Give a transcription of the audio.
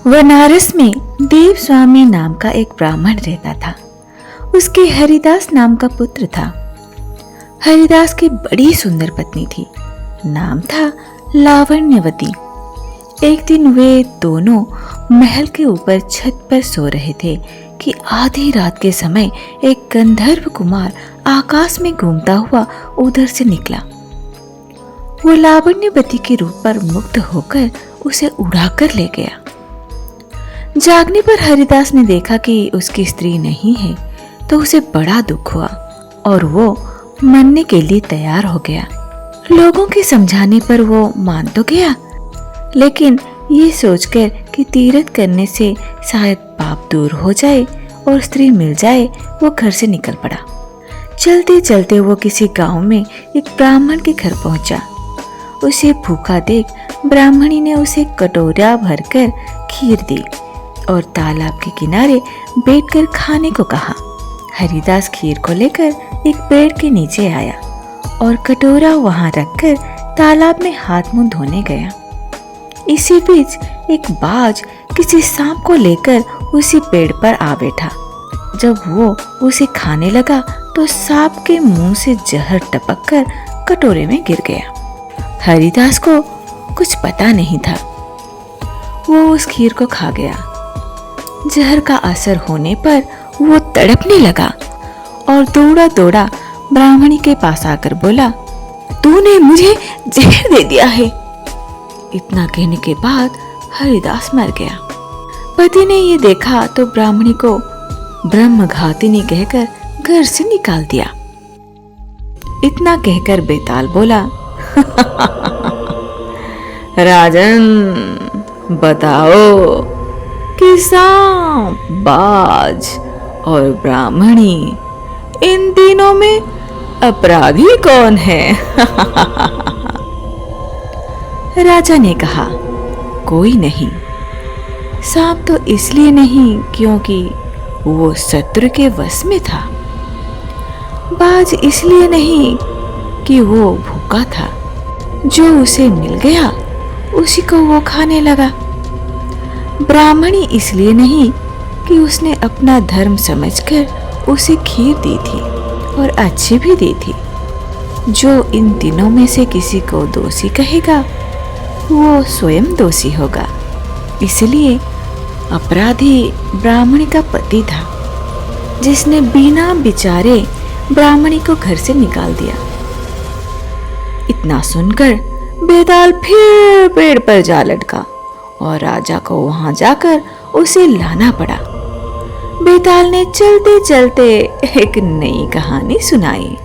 बनारस में देव स्वामी नाम का एक ब्राह्मण रहता था। उसके हरिदास नाम का पुत्र था। हरिदास की बड़ी सुंदर पत्नी थी, नाम था लावण्यवती। एक दिन वे दोनों महल के ऊपर छत पर सो रहे थे कि आधी रात के समय एक गंधर्व कुमार आकाश में घूमता हुआ उधर से निकला। वो लावण्यवती के रूप पर मुग्ध होकर उसे उड़ाकर ले गया। जागने पर हरिदास ने देखा कि उसकी स्त्री नहीं है, तो उसे बड़ा दुख हुआ और वो मरने के लिए तैयार हो गया। लोगों के समझाने पर वो मान तो गया, लेकिन ये सोचकर कि तीर्थ करने से शायद पाप दूर हो जाए और स्त्री मिल जाए, वो घर से निकल पड़ा। चलते चलते वो किसी गांव में एक ब्राह्मण के घर पहुंचा। उसे भूखा देख ब्राह्मणी ने उसे कटोरा भरकर खीर दी और तालाब के किनारे बैठकर खाने को कहा। हरिदास खीर को लेकर एक पेड़ के नीचे आया और कटोरा वहां रखकर तालाब में हाथ मुंह धोने गया। इसी बीच एक बाज किसी सांप को लेकर उसी पेड़ पर आ बैठा। जब वो उसे खाने लगा तो सांप के मुंह से जहर टपककर कटोरे में गिर गया। हरिदास को कुछ पता नहीं था। वो उस खीर को खा गया। जहर का असर होने पर वो तड़पने लगा और दौड़ा दौड़ा ब्राह्मणी के पास आकर बोला, तूने मुझे जहर दे दिया है। इतना कहने के बाद हरिदास मर गया। पति ने ये देखा तो ब्राह्मणी को ब्रह्मघातिनी कहकर घर से निकाल दिया। इतना कहकर बेताल बोला, राजन बताओ कि सांप, बाज और ब्राह्मणी इन तीनों में अपराधी कौन है? राजा ने कहा, कोई नहीं। सांप तो इसलिए नहीं क्योंकि वो शत्रु के वश में था। बाज इसलिए नहीं कि वो भूखा था, जो उसे मिल गया उसी को वो खाने लगा। ब्राह्मणी इसलिए नहीं कि उसने अपना धर्म समझकर उसे खीर दी थी और अच्छी भी दी थी। जो इन तीनों में से किसी को दोषी कहेगा वो स्वयं दोषी होगा। इसलिए अपराधी ब्राह्मणी का पति था, जिसने बिना विचारे ब्राह्मणी को घर से निकाल दिया। इतना सुनकर बेताल फिर पेड़ पर जा लटका और राजा को वहां जाकर उसे लाना पड़ा। बेताल ने चलते चलते एक नई कहानी सुनाई।